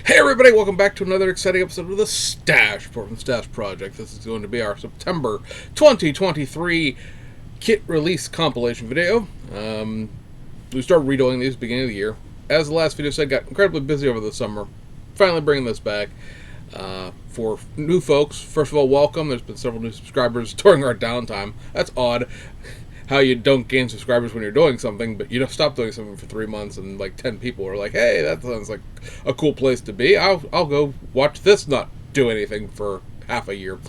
Hey everybody, welcome back to another exciting episode of the Stash Report from the Stash Project. This is going to be our September 2023 kit release compilation video. We started redoing these at the beginning of the year. As the last video said, got incredibly busy over the summer. Finally bringing this back for new folks. First of all, welcome. There's been several new subscribers during our downtime. That's odd. How you don't gain subscribers when you're doing something, but you don't stop doing something for 3 months, and like 10 people are like, "Hey, that sounds like a cool place to be. I'll go watch this not do anything for half a year."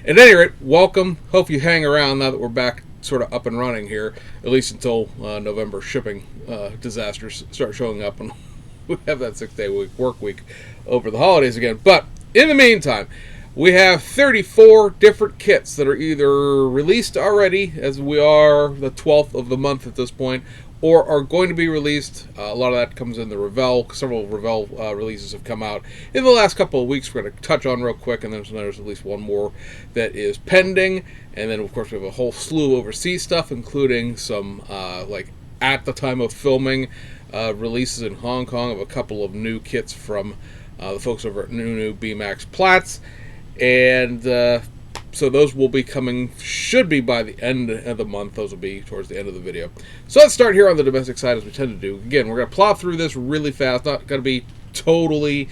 At any rate, welcome. Hope you hang around now that we're back, sort of up and running here, at least until November shipping disasters start showing up, and we have that 6-day work week over the holidays again. But in the meantime, we have 34 different kits that are either released already, as we are the 12th of the month at this point, or are going to be released. A lot of that comes in the Revell. Several Revell releases have come out in the last couple of weeks. We're going to touch on real quick, and then there's at least one more that is pending. And then, of course, we have a whole slew of overseas stuff, including some, at the time of filming, releases in Hong Kong of a couple of new kits from the folks over at New BMAX Platts. And so those will be coming, should be by the end of the month. Those will be towards the end of the video. So let's start here on the domestic side, as we tend to do. Again, we're going to plow through this really fast. Not going to be totally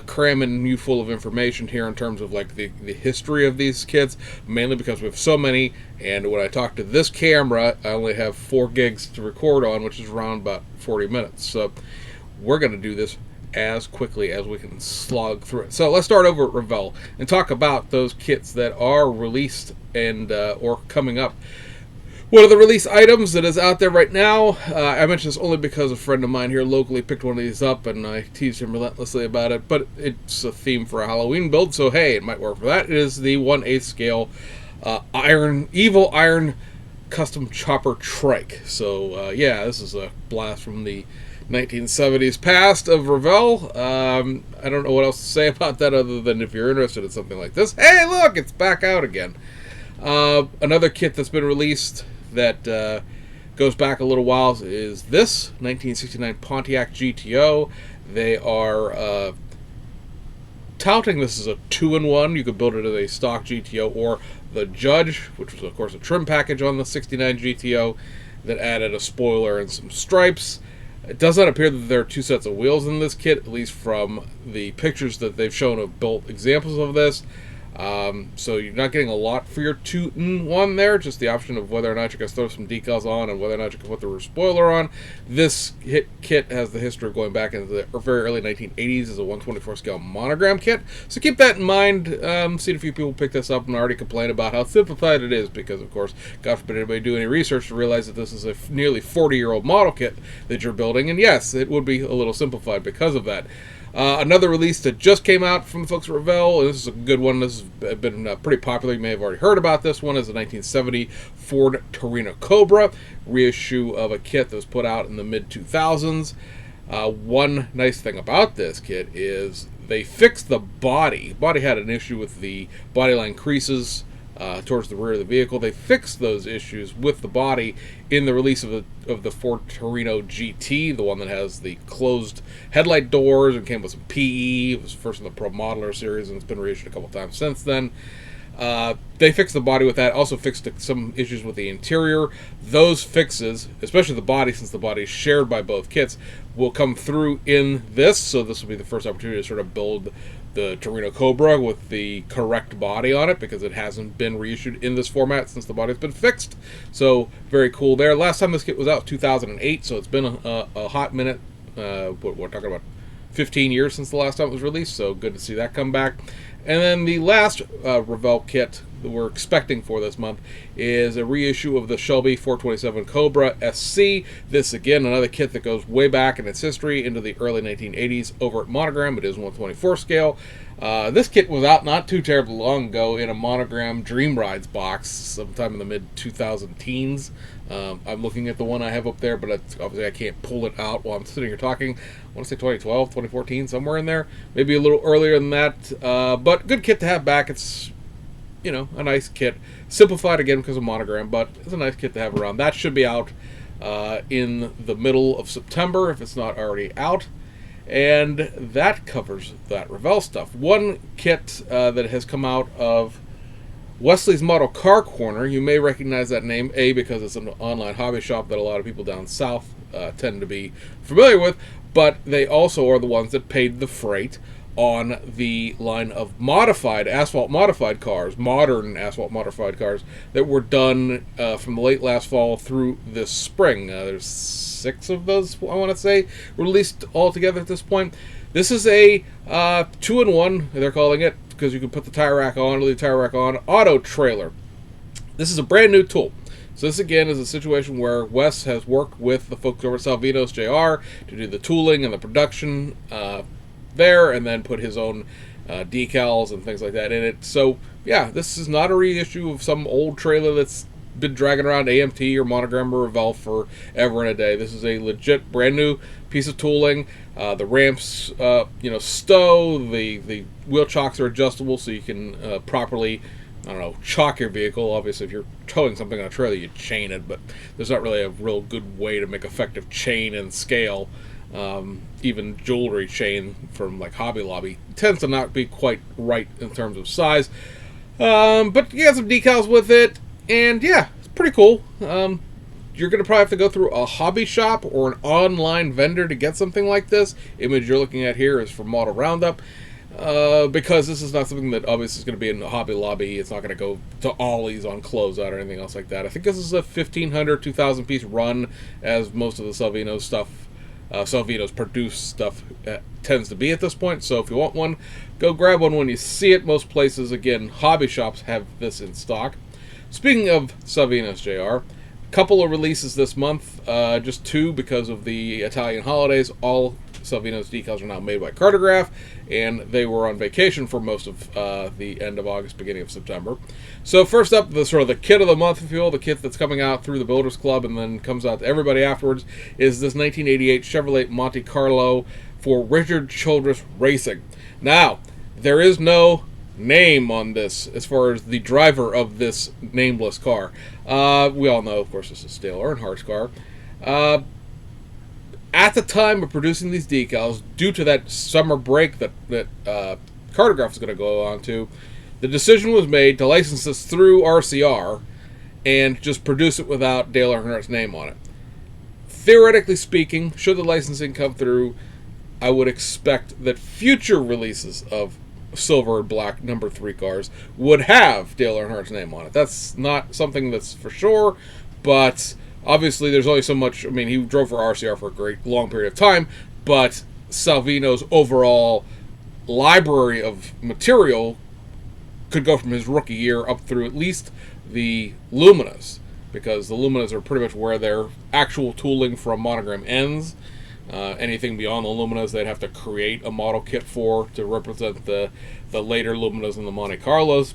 cramming you full of information here in terms of like the history of these kits, mainly because we have so many. And when I talk to this camera, I only have 4 gigs to record on, which is around about 40 minutes. So we're going to do this as quickly as we can slog through it. So let's start over at Revell and talk about those kits that are released and or coming up. One of the release items that is out there right now, I mention this only because a friend of mine here locally picked one of these up, and I teased him relentlessly about it, but it's a theme for a Halloween build, so hey, it might work for that. It is the 1/8 scale Evil Iron Custom Chopper Trike. So yeah, this is a blast from the 1970s past of Revell. I don't know what else to say about that other than if you're interested in something like this, hey look, it's back out again. Another kit that's been released that goes back a little while is this 1969 Pontiac GTO. They are touting this as a 2-in-1. You could build it as a stock GTO or the Judge, which was of course a trim package on the 69 GTO that added a spoiler and some stripes. It does not appear that there are 2 sets of wheels in this kit, at least from the pictures that they've shown of built examples of this. So you're not getting a lot for your 2-in-1 there, just the option of whether or not you can throw some decals on and whether or not you can put the rear spoiler on. This kit has the history of going back into the very early 1980s as a 1/24 scale monogram kit. So keep that in mind. Seen a few people pick this up and already complain about how simplified it is because, of course, God forbid anybody do any research to realize that this is a nearly 40-year-old model kit that you're building. And yes, it would be a little simplified because of that. Another release that just came out from the folks at Revell, this is a good one. This has been pretty popular. You may have already heard about this one. Is the 1970 Ford Torino Cobra, reissue of a kit that was put out in the mid-2000s. One nice thing about this kit is they fixed the body. The body had an issue with the bodyline creases towards the rear of the vehicle. They fixed those issues with the body in the release of the Ford Torino GT, the one that has the closed headlight doors and came with some PE. It was first in the Pro Modeler series, and it's been reissued a couple times since then. They fixed the body with that, also fixed some issues with the interior. Those fixes, especially the body, since the body is shared by both kits, will come through in this, so this will be the first opportunity to sort of build the Torino Cobra with the correct body on it, because it hasn't been reissued in this format since the body's been fixed. So very cool there. Last time this kit was out, 2008, so it's been a hot minute. We're talking about 15 years since the last time it was released, so good to see that come back. And then the last Revell kit that we're expecting for this month is a reissue of the Shelby 427 Cobra SC. This, again, another kit that goes way back in its history into the early 1980s over at Monogram. It is 1/24 scale. This kit was out not too terribly long ago in a Monogram Dream Rides box sometime in the mid-2010s. I'm looking at the one I have up there, but obviously I can't pull it out while I'm sitting here talking. I want to say 2012, 2014, somewhere in there. Maybe a little earlier than that. But good kit to have back. It's, you know, a nice kit. Simplified again because of Monogram, but it's a nice kit to have around. That should be out in the middle of September if it's not already out. and that covers that Revell stuff. One kit that has come out of Wesley's Model Car Corner, you may recognize that name, A, because it's an online hobby shop that a lot of people down south tend to be familiar with, but they also are the ones that paid the freight on the line of modified, asphalt modified cars, modern asphalt modified cars, that were done from the late last fall through this spring. There's 6 of those, I want to say, released all together at this point. This is a 2-in-1, they're calling it, because you can put the tire rack on, leave the tire rack on, auto trailer. This is a brand new tool. So this, again, is a situation where Wes has worked with the folks over at Salvino's JR to do the tooling and the production there, and then put his own decals and things like that in it. So, yeah, this is not a reissue of some old trailer that's been dragging around AMT or Monogram or Revell forever and a day. This is a legit brand new piece of tooling. The ramps, stow. The wheel chocks are adjustable, so you can properly, chalk your vehicle. Obviously, if you're towing something on a trailer, you chain it, but there's not really a real good way to make effective chain and scale. Even jewelry chain from like Hobby Lobby tends to not be quite right in terms of size. But you got some decals with it, and yeah, it's pretty cool. You're going to probably have to go through a hobby shop or an online vendor to get something like this. Image you're looking at here is from Model Roundup. Because this is not something that obviously is going to be in Hobby Lobby. It's not going to go to Ollie's on closeout or anything else like that. I think this is a 1,500, 2,000 piece run, as most of the Salvino's stuff, Salvino's produced stuff tends to be at this point. So if you want one, go grab one when you see it. Most places, again, hobby shops have this in stock. Speaking of Salvino's JR, couple of releases this month, just 2 because of the Italian holidays. All Salvino's decals are now made by Cartograph, and they were on vacation for most of the end of August, beginning of September. So first up, the sort of the kit of the month, if you will, the kit that's coming out through the Builders Club and then comes out to everybody afterwards, is this 1988 Chevrolet Monte Carlo for Richard Childress Racing. Now, there is no name on this as far as the driver of this nameless car. We all know, of course, this is Dale Earnhardt's car. At the time of producing these decals, due to that summer break that Cartograph is going to go on to, the decision was made to license this through RCR and just produce it without Dale Earnhardt's name on it. Theoretically speaking, should the licensing come through, I would expect that future releases of silver and black number 3 cars would have Dale Earnhardt's name on it. That's not something that's for sure, but obviously there's only so much. I mean, he drove for RCR for a great long period of time, but Salvino's overall library of material could go from his rookie year up through at least the Luminas, because the Luminas are pretty much where their actual tooling from Monogram ends. Anything beyond the Luminas, they'd have to create a model kit for to represent the later Luminas and the Monte Carlos.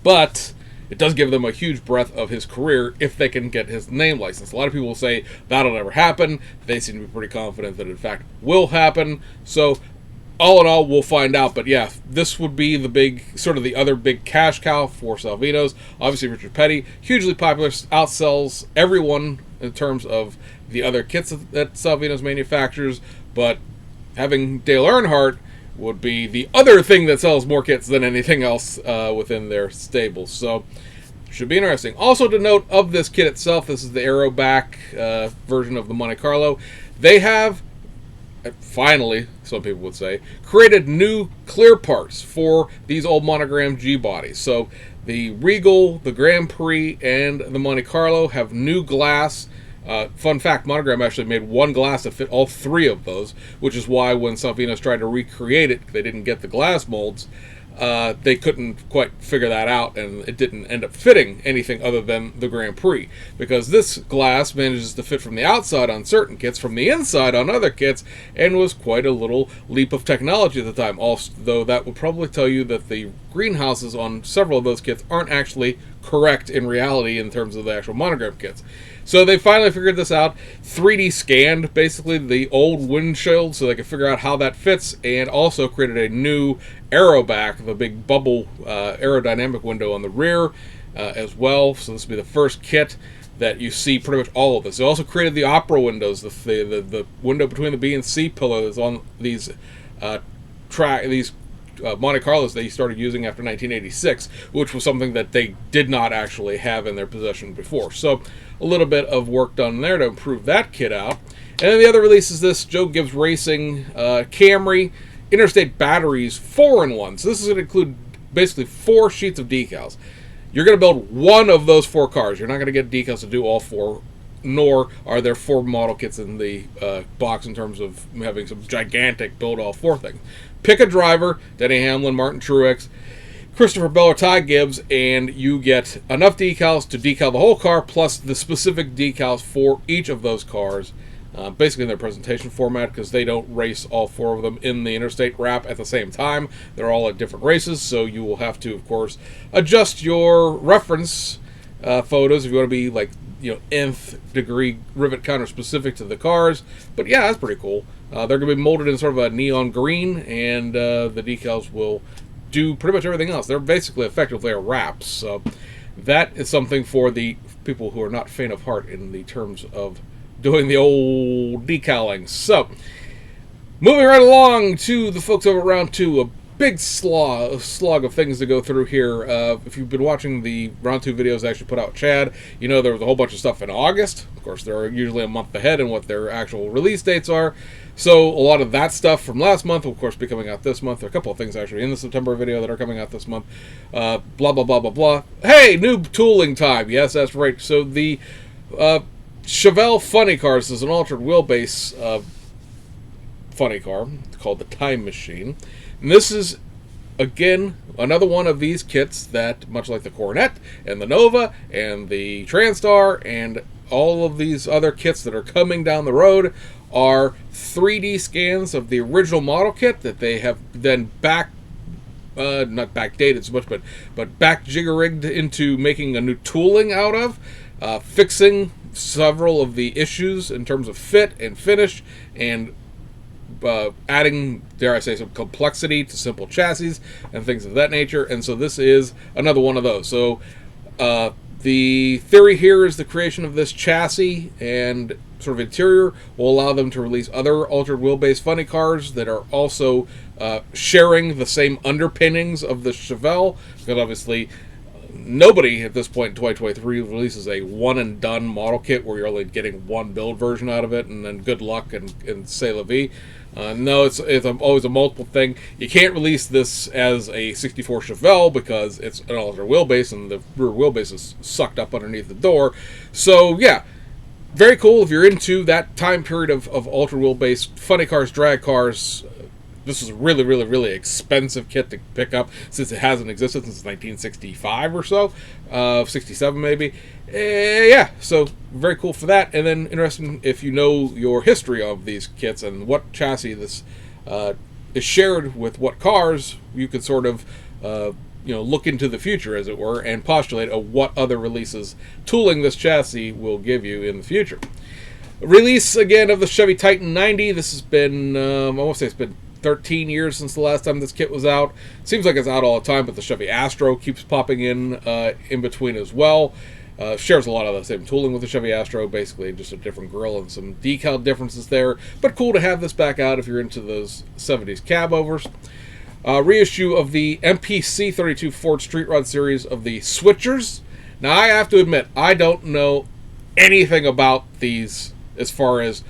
But it does give them a huge breadth of his career if they can get his name licensed. A lot of people will say that'll never happen. They seem to be pretty confident that it in fact will happen. So all in all, we'll find out. But yeah, this would be the big, sort of the other big cash cow for Salvino's. Obviously, Richard Petty, hugely popular, outsells everyone in terms of the other kits that Salvino's manufactures. But having Dale Earnhardt would be the other thing that sells more kits than anything else within their stable. So should be interesting. Also to note of this kit itself, this is the aero back version of the Monte Carlo. They have finally, some people would say, created new clear parts for these old Monogram G bodies. So the Regal, the Grand Prix, and the Monte Carlo have new glass. Fun fact, Monogram actually made one glass that fit all 3 of those, which is why when Salvino's tried to recreate it, they didn't get the glass molds. They couldn't quite figure that out, and it didn't end up fitting anything other than the Grand Prix, because this glass manages to fit from the outside on certain kits, from the inside on other kits, and was quite a little leap of technology at the time. Although that would probably tell you that the greenhouses on several of those kits aren't actually correct in reality in terms of the actual Monogram kits. So they finally figured this out, 3D scanned basically the old windshield so they could figure out how that fits, and also created a new aero back, the big bubble aerodynamic window on the rear as well. So this will be the first kit that you see pretty much all of this. They also created the opera windows, the window between the B and C pillars on these Monte Carlos they started using after 1986, which was something that they did not actually have in their possession before. So a little bit of work done there to improve that kit out. And then the other release is this Joe Gibbs Racing Camry Interstate Batteries 4-in-1. So this is going to include basically 4 sheets of decals. You're going to build one of those 4 cars. You're not going to get decals to do all 4, nor are there 4 model kits in the box in terms of having some gigantic build all 4 things. Pick a driver, Denny Hamlin, Martin Truex, Christopher Bell, or Ty Gibbs, and you get enough decals to decal the whole car, plus the specific decals for each of those cars. Basically in their presentation format, because they don't race all 4 of them in the interstate wrap at the same time. They're all at different races, so you will have to, of course, adjust your reference photos if you want to be like, nth degree rivet counter specific to the cars. But yeah, that's pretty cool. They're going to be molded in sort of a neon green, and the decals will do pretty much everything else. They're basically effectively a wraps. So that is something for the people who are not faint of heart in the terms of doing the old decaling. So, moving right along to the folks over at Round 2, a big slog of things to go through here. If you've been watching the Round 2 videos I actually put out, Chad, you know there was a whole bunch of stuff in August. Of course, they're usually a month ahead in what their actual release dates are. So, a lot of that stuff from last month will, of course, be coming out this month. There are a couple of things actually in the September video that are coming out this month. Blah, blah, blah, blah, blah. Hey, new tooling time. Yes, that's right. So, the Chevelle Funny Cars is an altered wheelbase funny car called the Time Machine. And this is, again, another one of these kits that, much like the Coronet and the Nova and the Transtar and all of these other kits that are coming down the road, are 3D scans of the original model kit that they have then not backdated so much, but back jigger-rigged into making a new tooling out of, fixing several of the issues in terms of fit and finish, and adding, dare I say, some complexity to simple chassis and things of that nature. And so this is another one of those. So the theory here is the creation of this chassis and sort of interior will allow them to release other altered wheelbase funny cars that are also sharing the same underpinnings of the Chevelle, because obviously nobody at this point in 2023 releases a one-and-done model kit where you're only getting one build version out of it and then good luck and say la vie. No, it's always a multiple thing. You can't release this as a 64 Chevelle because it's an altered wheelbase and the rear wheelbase is sucked up underneath the door. So, yeah, very cool if you're into that time period of altered wheelbase, funny cars, drag cars. This is a really, really, really expensive kit to pick up since it hasn't existed since 1965 or so, 67 maybe. Yeah, so very cool for that. And then interesting if you know your history of these kits and what chassis this is shared with what cars, you could sort of look into the future, as it were, and postulate what other releases tooling this chassis will give you in the future. Release again of the Chevy Titan 90. This has been, I want to say it's been 13 years since the last time this kit was out. Seems like it's out all the time, but the Chevy Astro keeps popping in between as well. Shares a lot of the same tooling with the Chevy Astro, basically just a different grille and some decal differences there. But cool to have this back out if you're into those 70s cab overs. Reissue of the MPC 32 Ford Street Rod series of the Switchers. Now, I have to admit, I don't know anything about these as far as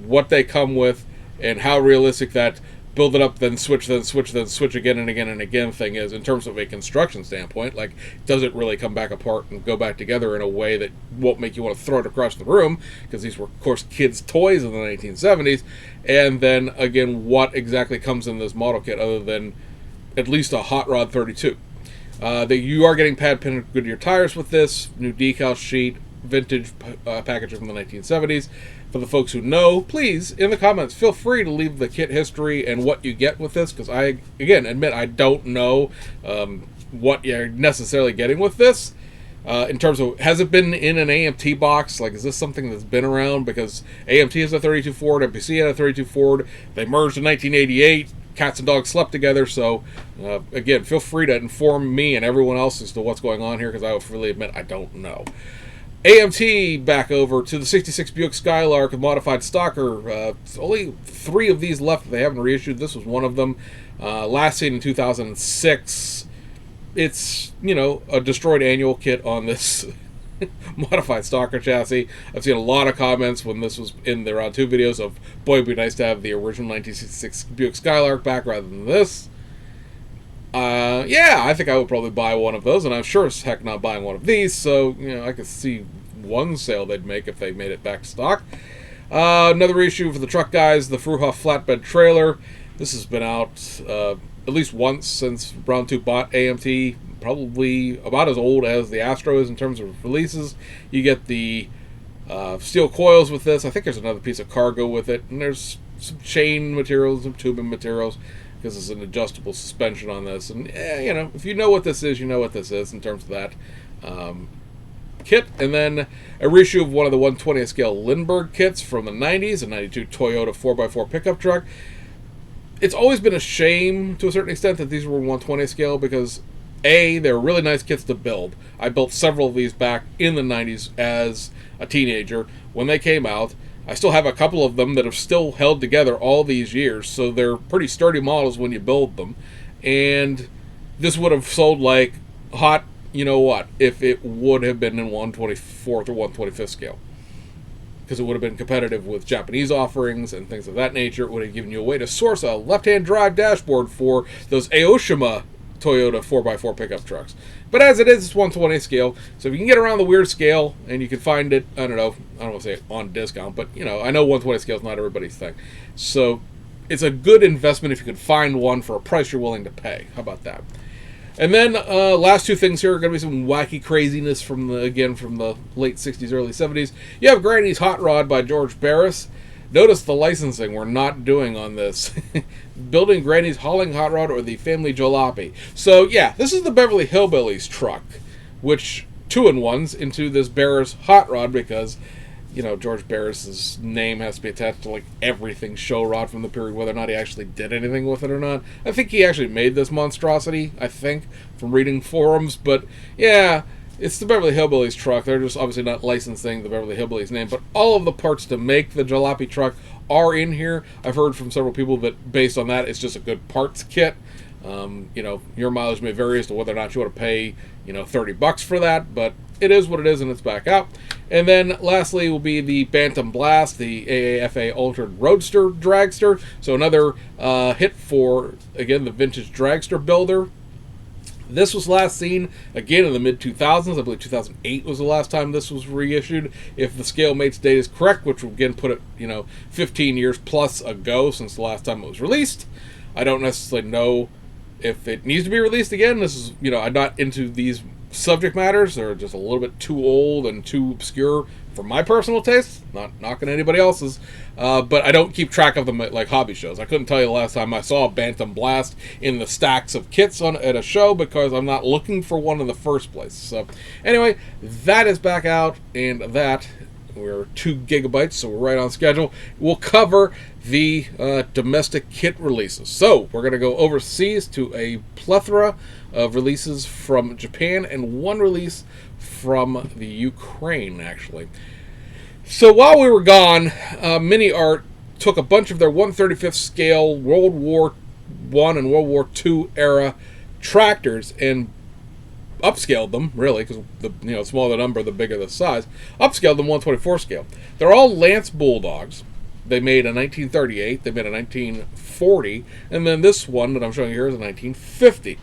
what they come with and how realistic that build it up, then switch, then switch, then switch again and again and again thing is in terms of a construction standpoint. Like, does it really come back apart and go back together in a way that won't make you want to throw it across the room? Because these were, of course, kids' toys in the 1970s. And then, again, what exactly comes in this model kit other than at least a Hot Rod 32? You are getting pad-pinned Goodyear tires with this, new decal sheet, vintage packaging from the 1970s. For the folks who know, please, in the comments, feel free to leave the kit history and what you get with this, because I, again, admit I don't know what you're necessarily getting with this. In terms of, has it been in an AMT box? Like, is this something that's been around? Because AMT has a 32 Ford, MPC had a 32 Ford, they merged in 1988, cats and dogs slept together, so, again, feel free to inform me and everyone else as to what's going on here, because I will freely admit I don't know. AMT back over to the 66 Buick Skylark, a modified stocker. Only 3 of these left that they haven't reissued. This was one of them. Last seen in 2006. It's, a destroyed annual kit on this modified stalker chassis. I've seen a lot of comments when this was in the Round 2 videos of, boy, it'd be nice to have the original 1966 Buick Skylark back rather than this. Yeah, I think I would probably buy one of those, and I'm sure as heck not buying one of these, so, I could see one sale they'd make if they made it back to stock. Another reissue for the truck guys, the Fruhoff flatbed trailer. This has been out at least once since Round 2 bought AMT, probably about as old as the Astro is in terms of releases. You get the steel coils with this. I think there's another piece of cargo with it, and there's some chain materials, some tubing materials, because it's an adjustable suspension on this. And, if you know what this is, you know what this is in terms of that kit. And then a reissue of one of the 120th scale Lindbergh kits from the 90s, a 92 Toyota 4x4 pickup truck. It's always been a shame, to a certain extent, that these were 120th scale, because, A, they're really nice kits to build. I built several of these back in the 90s as a teenager when they came out. I still have a couple of them that have still held together all these years, so they're pretty sturdy models when you build them. And this would have sold like hot, if it would have been in 124th or 125th scale. Because it would have been competitive with Japanese offerings and things of that nature. It would have given you a way to source a left-hand drive dashboard for those Aoshima Toyota 4x4 pickup trucks. But as it is, it's 120th scale, so if you can get around the weird scale, and you can find it, I don't want to say on discount, but, I know 120th scale is not everybody's thing. So it's a good investment if you can find one for a price you're willing to pay. How about that? And then last 2 things here are going to be some wacky craziness from the late 60s, early 70s. You have Granny's Hot Rod by George Barris. Notice the licensing we're not doing on this. Building Granny's Hauling Hot Rod or the Family Jalopy. So, yeah, this is the Beverly Hillbillies truck, which 2-in-1s into this Barris Hot Rod because, George Barris's name has to be attached to, like, everything show rod from the period, whether or not he actually did anything with it or not. I think he actually made this monstrosity, from reading forums, but, yeah, it's the Beverly Hillbillies truck. They're just obviously not licensing the Beverly Hillbillies name, but all of the parts to make the jalopy truck are in here. I've heard from several people that based on that, it's just a good parts kit. Your mileage may vary as to whether or not you want to pay, $30 for that, but it is what it is, and it's back out. And then lastly will be the Bantam Blast, the AAFA Altered Roadster Dragster. So another hit for, again, the vintage dragster builder. This was last seen, again, in the mid-2000s. I believe 2008 was the last time this was reissued. If the scale mates date is correct, which will again put it, 15 years plus ago since the last time it was released. I don't necessarily know if it needs to be released again. This is, I'm not into these subject matters. They're just a little bit too old and too obscure for my personal taste. Not knocking anybody else's. But I don't keep track of them at, like, hobby shows. I couldn't tell you the last time I saw a Bantam Blast in the stacks of kits at a show because I'm not looking for one in the first place. So, anyway, that is back out, and that, we're 2 gigabytes, so we're right on schedule. We'll cover the domestic kit releases. So, we're going to go overseas to a plethora of releases from Japan and 1 release from the Ukraine, actually. So while we were gone, Mini Art took a bunch of their 1/35th scale World War I and World War II era tractors and upscaled them, really, because the smaller the number, the bigger the size. Upscaled them 1/24 scale. They're all Lance Bulldogs. They made a 1938, they made a 1940, and then this one that I'm showing you here is a 1950.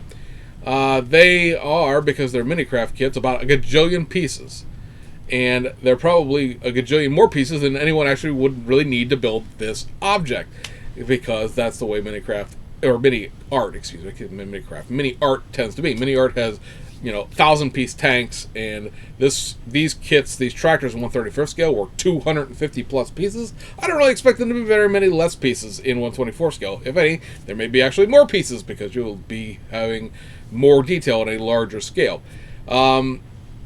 They are, because they're Minicraft kits, about a gajillion pieces. And they're probably a gajillion more pieces than anyone actually would really need to build this object. Because that's the way Minicraft, or Mini Art tends to be. Mini Art has, 1,000-piece tanks, and these kits, these tractors in 1/31st scale were 250 plus pieces. I don't really expect them to be very many less pieces in 1/24 scale. If any, there may be actually more pieces because you'll be having more detail at a larger scale.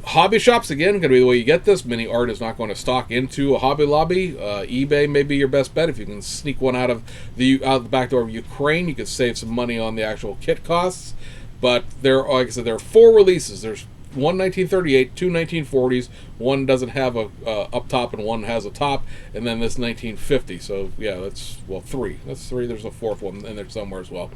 Hobby shops, again, going to be the way you get this. Mini Art is not going to stock into a Hobby Lobby. eBay may be your best bet. If you can sneak one out of the back door of Ukraine, you could save some money on the actual kit costs. But like I said, there are 4 releases. There's one 1938, two 1940s. One doesn't have a up top, and one has a top, and then this 1950. So yeah, that's three. That's three. There's a fourth one in there somewhere as well.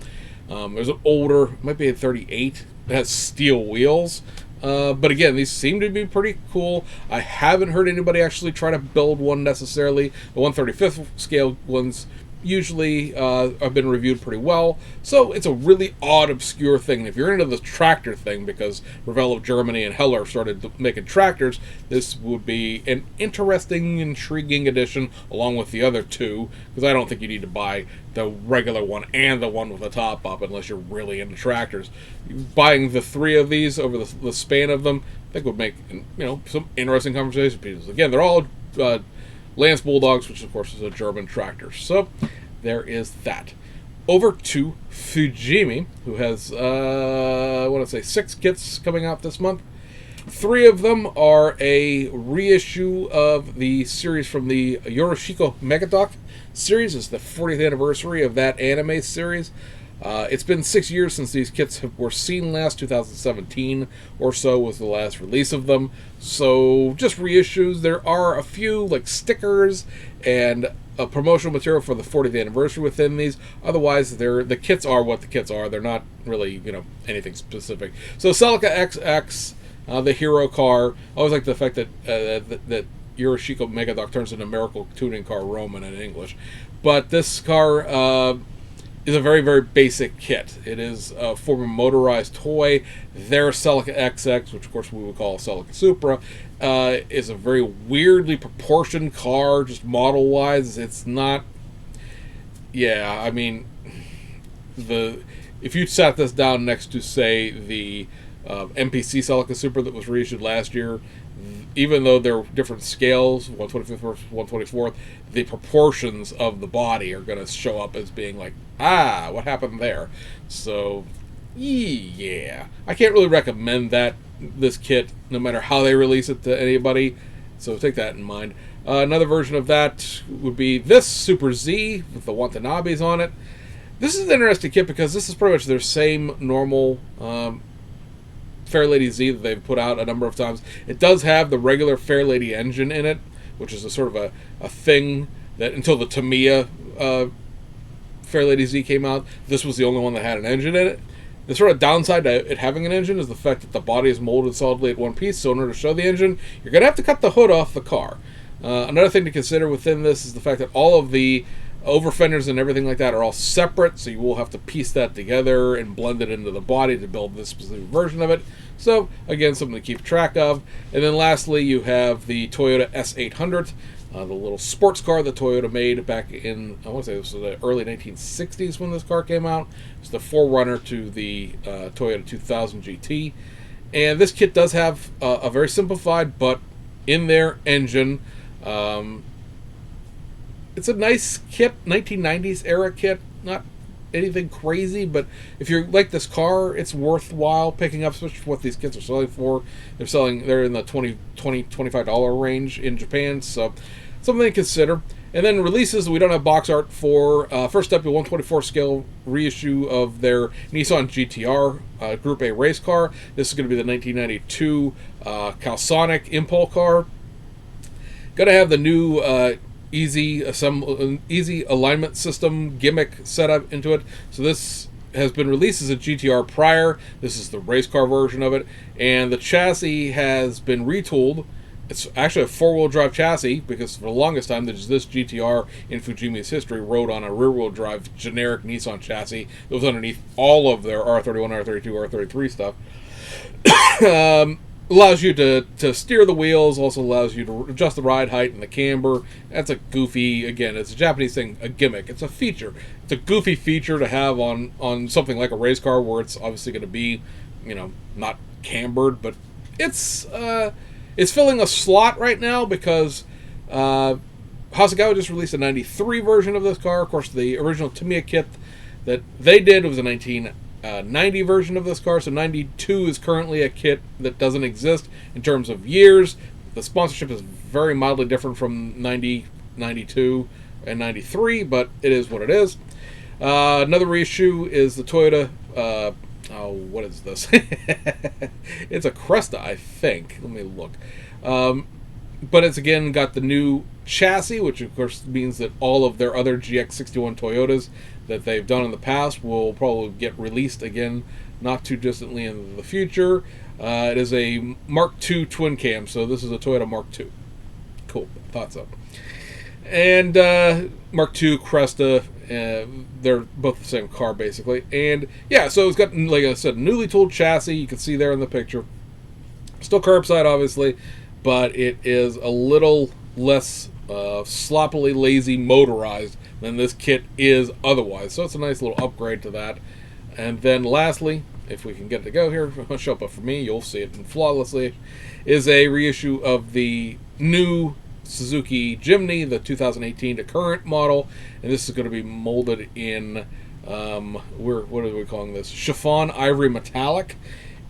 There's an older, might be a 38. It has steel wheels. But again, these seem to be pretty cool. I haven't heard anybody actually try to build one necessarily. The 1/35th scale ones usually have been reviewed pretty well. So it's a really odd, obscure thing. And if you're into the tractor thing, because Revell of Germany and Heller started making tractors, this would be an interesting, intriguing addition along with the other two, because I don't think you need to buy the regular one and the one with the top up unless you're really into tractors. Buying the three of these over the span of them, I think would make some interesting conversation pieces. Again, they're all Lance Bulldogs, which of course is a German tractor. So there is that. Over to Fujimi, who has I want to say 6 kits coming out this month. 3 of them are a reissue of the series from the Yoroshiko Megadoc series. It's the 40th anniversary of that anime series. It's been 6 years since these kits were seen last. 2017 or so was the last release of them. So just reissues. There are a few like stickers and promotional material for the 40th anniversary within these. Otherwise, the kits are what the kits are. They're not really anything specific. So Celica XX, the hero car. I always like the fact that that Yoroshiko Megadoc turns into Miracle Tuning Car Roman in English. But this car is a very, very basic kit. It is a former motorized toy. Their Celica XX, which of course we would call a Celica Supra, is a very weirdly proportioned car, just model-wise. It's not... Yeah, I mean, if you sat this down next to, say, the MPC Celica Supra that was reissued last year, even though they're different scales, 125th versus 124th, the proportions of the body are going to show up as being like, what happened there? So, yeah. I can't really recommend this kit, no matter how they release it to anybody. So take that in mind. Another version of that would be this Super Z with the Watanabes on it. This is an interesting kit because this is pretty much their same normal Fairlady Z that they've put out a number of times. It does have the regular Fairlady engine in it, which is a sort of a thing that until the Tamiya Fairlady Z came out, this was the only one that had an engine in it. The sort of downside to it having an engine is the fact that the body is molded solidly at one piece, so in order to show the engine, you're going to have to cut the hood off the car. Another thing to consider within this is the fact that all of the over fenders and everything like that are all separate, so you will have to piece that together and blend it into the body to build this specific version of it. So, again, something to keep track of. And then lastly, you have the Toyota S800, the little sports car that Toyota made back in, I want to say this was the early 1960s when this car came out. It's the forerunner to the Toyota 2000 GT. And this kit does have a very simplified but in there engine. It's a nice kit, 1990s era kit, not anything crazy, but if you like this car, it's worthwhile picking up, especially for what these kits are selling for. They're in the $25 range in Japan, so something to consider. And then releases we don't have box art for. First up, a 124 scale reissue of their Nissan GTR Group A race car. This is going to be the 1992 Calsonic Impulse car. Going to have the new easy alignment system gimmick set up into it. So this has been released as a GTR prior. This is the race car version of it, and the chassis has been retooled. It's actually a 4-wheel drive chassis because for the longest time this GTR in Fujimi's history rode on a rear-wheel drive generic Nissan chassis that was underneath all of their R31, R32, R33 stuff. Allows you to steer the wheels, also allows you to adjust the ride height and the camber. That's a goofy, again, it's a Japanese thing, a gimmick. It's a feature. It's a goofy feature to have on something like a race car where it's obviously going to be, not cambered, but it's filling a slot right now because Hasegawa just released a 93 version of this car. Of course, the original Tamiya kit that they did was a 1990 version of this car, so 92 is currently a kit that doesn't exist in terms of years. The sponsorship is very mildly different from 90, 92, and 93, but it is what it is. Another reissue is the Toyota Oh, what is this? It's a Cresta, I think. Let me look. But it's again got the new chassis, which of course means that all of their other GX61 Toyotas that they've done in the past will probably get released again not too distantly in the future. It is a Mark II twin cam, so this is a Toyota Mark II. Cool, thought so. And Mark II, Cresta, they're both the same car basically. And yeah, so it's got, like I said, newly tooled chassis. You can see there in the picture. Still curbside, obviously, but it is a little less sloppily lazy motorized than this kit is otherwise. So it's a nice little upgrade to that. And then lastly, if we can get it to go here, show up for me, you'll see it flawlessly, is a reissue of the new Suzuki Jimny, the 2018 to current model, and this is going to be molded in what are we calling this? Chiffon ivory metallic.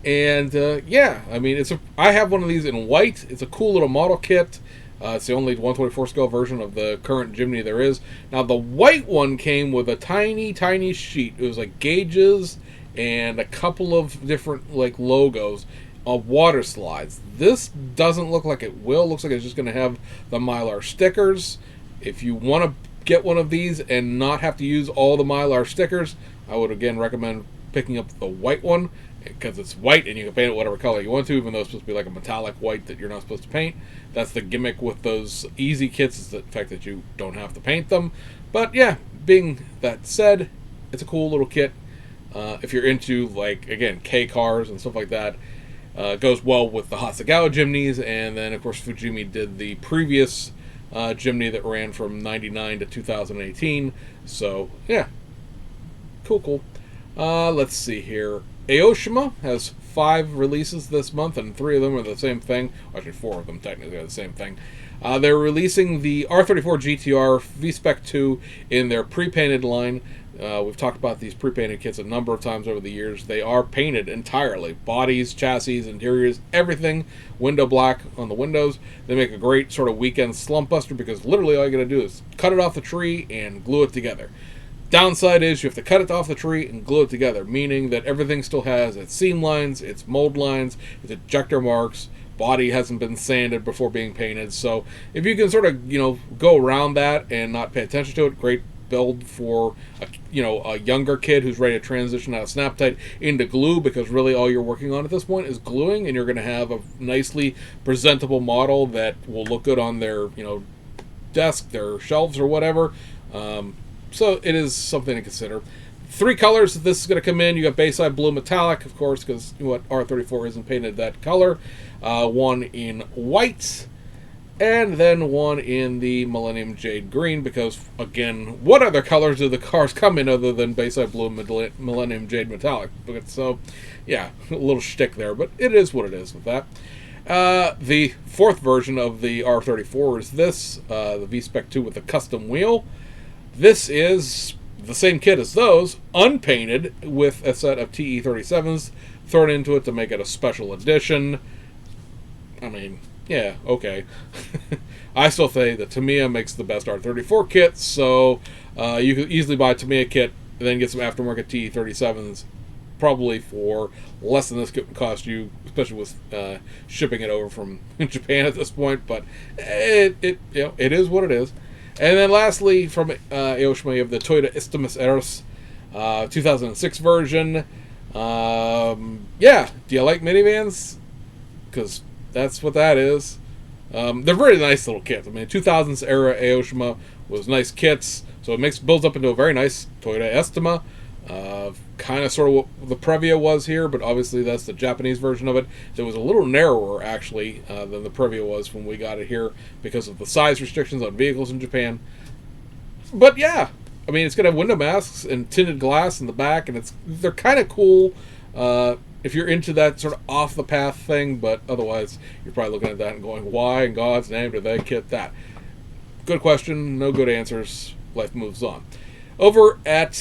And yeah, I mean, I have one of these in white. It's a cool little model kit. It's the only 124 scale version of the current Jimny there is. Now the white one came with a tiny sheet. It was like gauges and a couple of different like logos of water slides. This doesn't look like it will. It looks like it's just going to have the Mylar stickers. If you want to get one of these and not have to use all the Mylar stickers, I would again recommend picking up the white one, because it's white and you can paint it whatever color you want to, even though it's supposed to be like a metallic white that you're not supposed to paint. That's the gimmick with those easy kits, is the fact that you don't have to paint them. But yeah, being that said, it's a cool little kit. If you're into, like, again, K cars and stuff like that, goes well with the Hasegawa Jimnys, and then of course Fujimi did the previous Jimny that ran from 99 to 2018. So yeah, cool. Let's see here. Aoshima has 5 releases this month, and 3 of them are the same thing. Actually, 4 of them technically are the same thing. They're releasing the R34 GTR V-Spec 2 in their pre-painted line. We've talked about these pre-painted kits a number of times over the years. They are painted entirely. Bodies, chassis, interiors, everything. Window black on the windows. They make a great sort of weekend slump buster, because literally all you got to do is cut it off the tree and glue it together. Downside is you have to cut it off the tree and glue it together, meaning that everything still has its seam lines, its mold lines, its ejector marks. Body hasn't been sanded before being painted. So if you can sort of, go around that and not pay attention to it, great build for a younger kid who's ready to transition out of Snap-Tite into glue, because really all you're working on at this point is gluing, and you're going to have a nicely presentable model that will look good on their desk, their shelves, or whatever. So it is something to consider. 3 colors that this is going to come in. You got Bayside Blue Metallic, of course, because R34 isn't painted that color. 1 in white, and then 1 in the Millennium Jade Green, because, again, what other colors do the cars come in other than Bayside Blue and Millennium Jade Metallic? So, yeah, a little shtick there, but it is what it is with that. The 4th version of the R34 is this, the V-Spec 2 with the custom wheel. This is the same kit as those, unpainted, with a set of TE37s thrown into it to make it a special edition. I mean, yeah, okay. I still say that Tamiya makes the best R34 kit, so you could easily buy a Tamiya kit and then get some aftermarket TE37s, probably for less than this kit would cost you, especially with shipping it over from Japan at this point. But it is what it is. And then lastly, from Aoshima, you have the Toyota Istamus Eros 2006 version. Yeah, do you like minivans? Because that's what that is. They're very nice little kits. I mean, 2000s era Aoshima was nice kits, so it builds up into a very nice Toyota Estima. Kind of sort of what the Previa was here, but obviously that's the Japanese version of it. It was a little narrower, actually, than the Previa was when we got it here, because of the size restrictions on vehicles in Japan. But yeah, I mean, it's going to have window masks and tinted glass in the back, and they're kind of cool if you're into that sort of off-the-path thing, but otherwise you're probably looking at that and going, why in God's name did they kit that? Good question, no good answers. Life moves on. Over at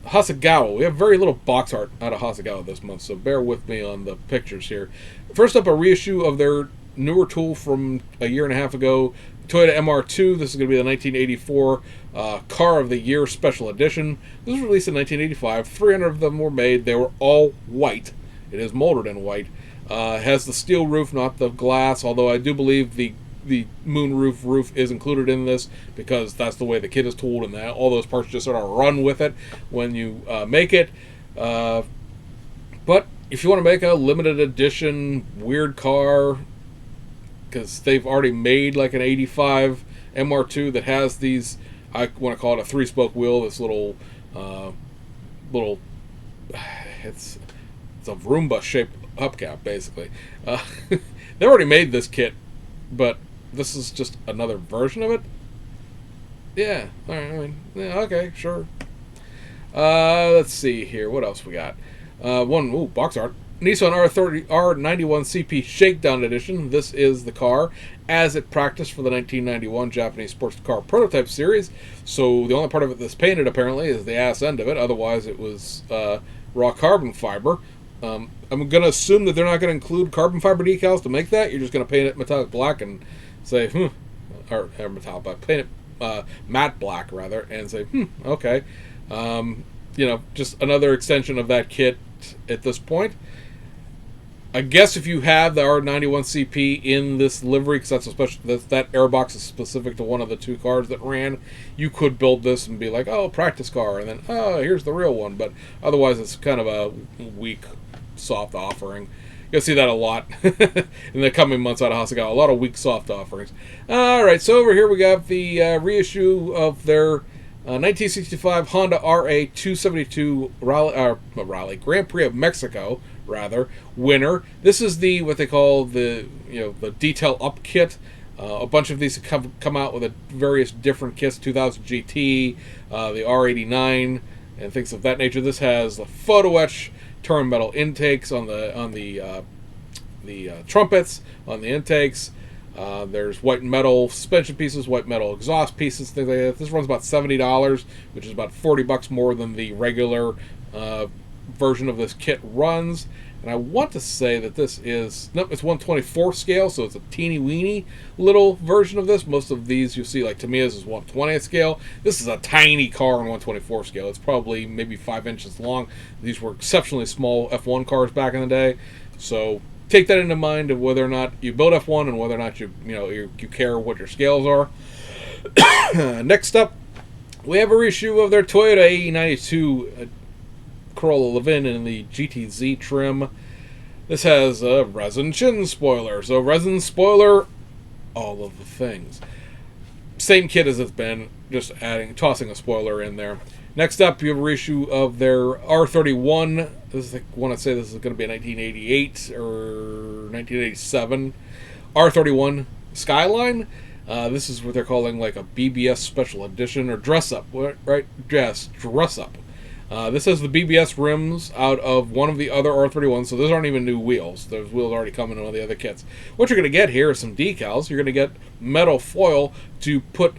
Hasegawa, we have very little box art out of Hasegawa this month, so bear with me on the pictures here. First up, a reissue of their newer tool from a year and a half ago, Toyota MR2. This is going to be the 1984 Car of the Year Special Edition. This was released in 1985. 300 of them were made. They were all white. It is molded in white. Has the steel roof, not the glass, although I do believe the moonroof roof is included in this because that's the way the kit is tooled, and that all those parts just sort of run with it when you make it. But if you want to make a limited edition weird car, because they've already made like an 85 MR2 that has these, I want to call it a 3-spoke wheel, this little it's a Roomba shaped hubcap basically. They already made this kit, but this is just another version of it. Yeah, all right, I mean, yeah, okay, sure. Let's see here, what else we got? Box art. Nissan R91 CP Shakedown Edition. This is the car as it practiced for the 1991 Japanese sports car prototype series. So the only part of it that's painted apparently is the ass end of it. Otherwise, it was raw carbon fiber. I'm going to assume that they're not going to include carbon fiber decals to make that. You're just going to paint it metallic black and say, or metallic black, paint it matte black rather, and say, okay. Just another extension of that kit at this point. I guess if you have the R91 CP in this livery, because that airbox is specific to one of the 2 cars that ran, you could build this and be like, oh, practice car, and then, oh, here's the real one. But otherwise, it's kind of a weak, soft offering. You'll see that a lot in the coming months out of Hasegawa. A lot of weak, soft offerings. All right, so over here we got the reissue of their 1965 Honda RA 272 Grand Prix of Mexico winner. This is what they call the detail up kit. A bunch of these have come out with various different kits. 2000 GT, the R89, and things of that nature. This has the photo etch turn metal intakes on the trumpets, on the intakes. There's white metal suspension pieces, white metal exhaust pieces, things like that. This runs about $70, which is about $40 more than the regular version of this kit runs. And I want to say that this is, it's 1/24 scale, so it's a teeny weeny little version of this. Most of these you'll see, like Tamiya's is 1/20th scale. This is a tiny car on 1/24 scale. It's probably maybe 5 inches long. These were exceptionally small F1 cars back in the day, so take that into mind of whether or not you build F1 and whether or not you care what your scales are. Next up, we have a reissue of their Toyota AE92 Corolla Levin in the GTZ trim. This has a resin chin spoiler. So resin spoiler, all of the things. Same kit as it's been, just tossing a spoiler in there. Next up, you have a reissue of their R31. I want to say this is going to be a 1988 or 1987 R31 Skyline. This is what they're calling like a BBS special edition or dress up, right? Yes, dress up. This has the BBS rims out of one of the other R31s, so those aren't even new wheels. Those wheels already come in one of the other kits. What you're going to get here is some decals. You're going to get metal foil to put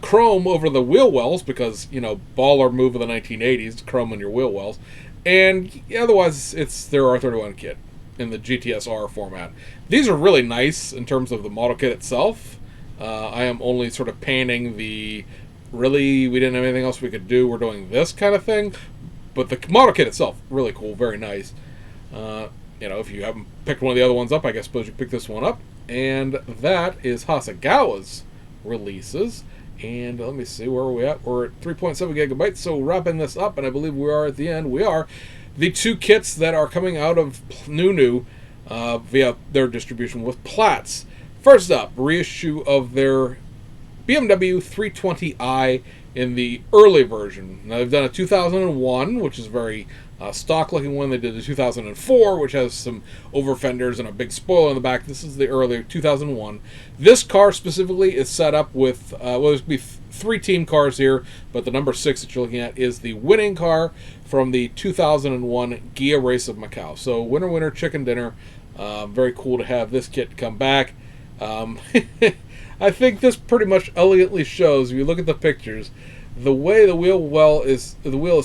chrome over the wheel wells because, baller move of the 1980s, chrome on your wheel wells. And otherwise, it's their R31 kit in the GTSR format. These are really nice in terms of the model kit itself. I am only sort of painting we didn't have anything else we could do, we're doing this kind of thing. But the model kit itself, really cool, very nice. If you haven't picked one of the other ones up, I guess suppose you pick this one up. And that is Hasegawa's releases. And let me see, where are we at? We're at 3.7 gigabytes, so wrapping this up, and I believe we are at the end. We are. The 2 kits that are coming out of Nunu via their distribution with Platts. First up, reissue of their BMW 320i in the early version. Now, they've done a 2001, which is very stock-looking one. They did a 2004, which has some over fenders and a big spoiler in the back. This is the early 2001. This car specifically is set up with, there's going to be 3 team cars here, but the number 6 that you're looking at is the winning car from the 2001 Gia Race of Macau. So winner, winner, chicken dinner. Very cool to have this kit come back. I think this pretty much elegantly shows, if you look at the pictures, the way the wheel is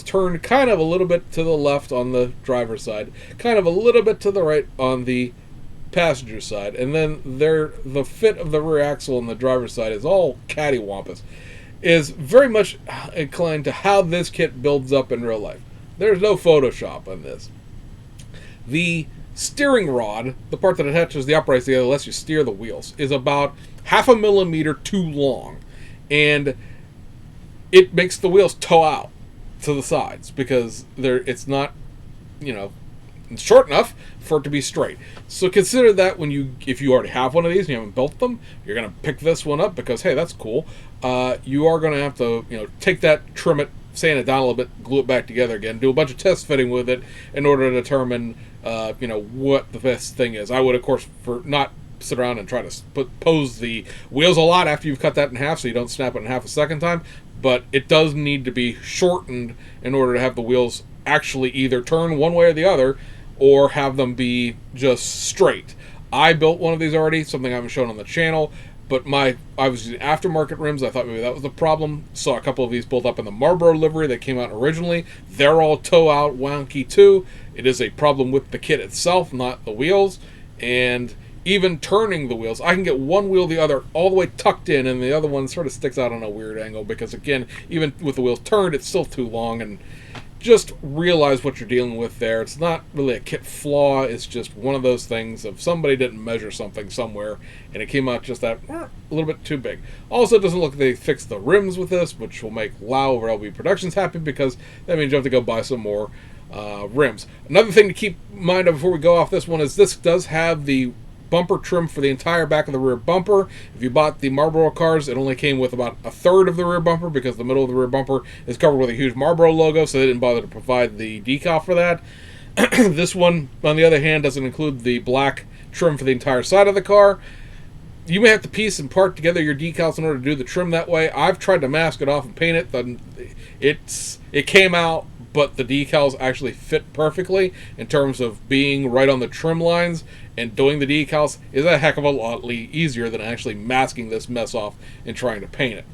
turned kind of a little bit to the left on the driver's side, kind of a little bit to the right on the passenger side, and then the fit of the rear axle on the driver's side is all cattywampus, is very much inclined to how this kit builds up in real life. There's no Photoshop on this. The steering rod, the part that attaches the uprights together lets you steer the wheels, is about half a millimeter too long, and it makes the wheels toe out to the sides because it's not, short enough for it to be straight. So consider that if you already have one of these and you haven't built them, you're going to pick this one up because, hey, that's cool. You are going to have to, take that, trim it, sand it down a little bit, glue it back together again, do a bunch of test fitting with it in order to determine, what the best thing is. I would, of course, not sit around and try to pose the wheels a lot after you've cut that in half so you don't snap it in half a second time, but it does need to be shortened in order to have the wheels actually either turn one way or the other or have them be just straight. I built one of these already, something I haven't shown on the channel, but I was using aftermarket rims. I thought maybe that was the problem. Saw a couple of these built up in the Marlboro livery that came out originally. They're all toe out wonky too. It is a problem with the kit itself, not the wheels. And even turning the wheels, I can get one wheel the other all the way tucked in, and the other one sort of sticks out on a weird angle because, again, even with the wheels turned, it's still too long. And just realize what you're dealing with there. It's not really a kit flaw. It's just one of those things of somebody didn't measure something somewhere and it came out just that a little bit too big. Also, it doesn't look like they fixed the rims with this, which will make Lau over LB Productions happy because that means you have to go buy some more rims. Another thing to keep in mind before we go off this one is this does have the bumper trim for the entire back of the rear bumper. If you bought the Marlboro cars, it only came with about a third of the rear bumper because the middle of the rear bumper is covered with a huge Marlboro logo, so they didn't bother to provide the decal for that. This one, on the other hand, doesn't include the black trim for the entire side of the car. You may have to piece and part together your decals in order to do the trim that way. I've tried to mask it off and paint it. It came out, but the decals actually fit perfectly in terms of being right on the trim lines, and doing the decals is a heck of a lot easier than actually masking this mess off and trying to paint it.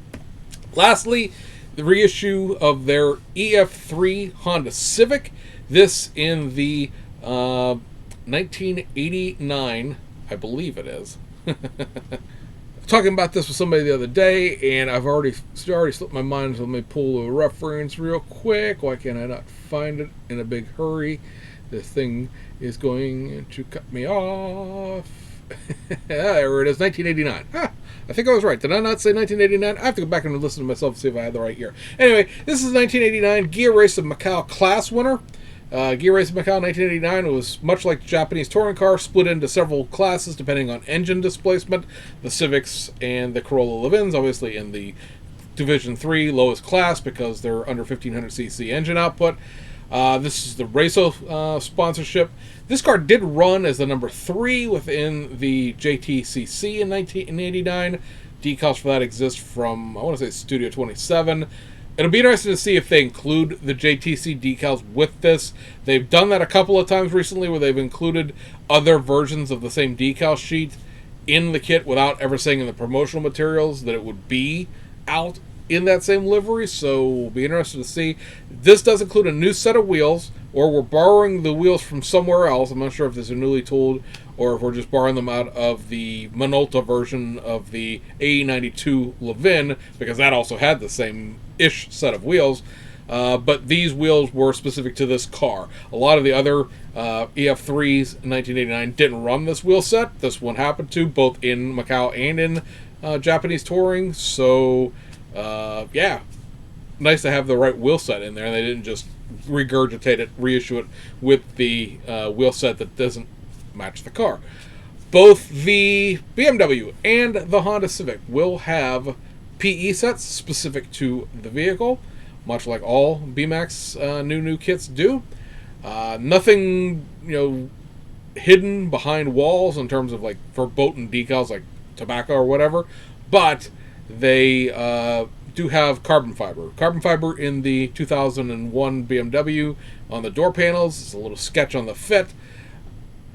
Lastly, the reissue of their EF3 Honda Civic. This in the 1989, I believe it is. Talking about this with somebody the other day, and I've already slipped my mind, so let me pull a reference real quick. Why can't I not find it in a big hurry? This thing is going to cut me off. There it is, 1989. I think I was right. Did I not say 1989? I have to go back and listen to myself and see if I had the right year. Anyway, this is 1989 Gear Race of Macau class winner. Gear Race of Macau 1989 was much like the Japanese touring car, split into several classes depending on engine displacement. The Civics and the Corolla Levins, obviously in the Division 3 lowest class because they're under 1500cc engine output. This is the Racer sponsorship. This car did run as the number 3 within the JTCC in 1989. Decals for that exist from, I want to say, Studio 27. It'll be interesting to see if they include the JTC decals with this. They've done that a couple of times recently where they've included other versions of the same decal sheet in the kit without ever saying in the promotional materials that it would be out in that same livery, so we'll be interested to see. This does include a new set of wheels, or we're borrowing the wheels from somewhere else. I'm not sure if these are newly tooled or if we're just borrowing them out of the Minolta version of the AE92 Levin, because that also had the same-ish set of wheels. But these wheels were specific to this car. A lot of the other EF3s in 1989 didn't run this wheel set. This one happened to, both in Macau and in Japanese touring, so yeah, nice to have the right wheel set in there. They didn't just regurgitate it, reissue it with the wheel set that doesn't match the car. Both the BMW and the Honda Civic will have PE sets specific to the vehicle, much like all BMAX new kits do. Nothing, hidden behind walls in terms of like verboten decals like tobacco or whatever, but they do have carbon fiber. Carbon fiber in the 2001 BMW on the door panels. It's a little sketch on the fit.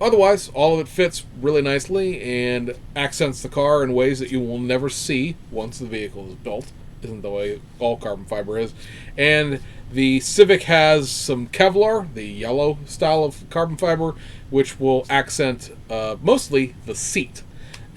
Otherwise, all of it fits really nicely and accents the car in ways that you will never see once the vehicle is built. Isn't the way all carbon fiber is. And The Civic has some Kevlar, the yellow style of carbon fiber, which will accent mostly the seat.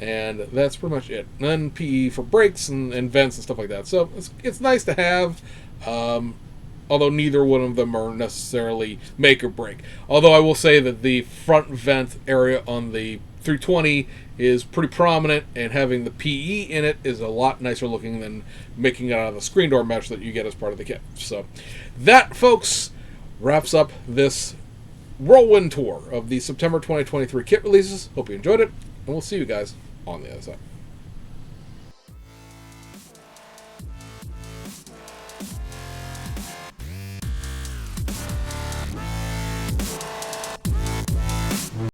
And that's pretty much it. And then PE for brakes and vents and stuff like that. So it's nice to have, although neither one of them are necessarily make or break. Although I will say that the front vent area on the 320 is pretty prominent, and having the PE in it is a lot nicer looking than making it out of the screen door mesh that you get as part of the kit. So that, folks, wraps up this whirlwind tour of the September 2023 kit releases. Hope you enjoyed it, and we'll see you guys on the other side.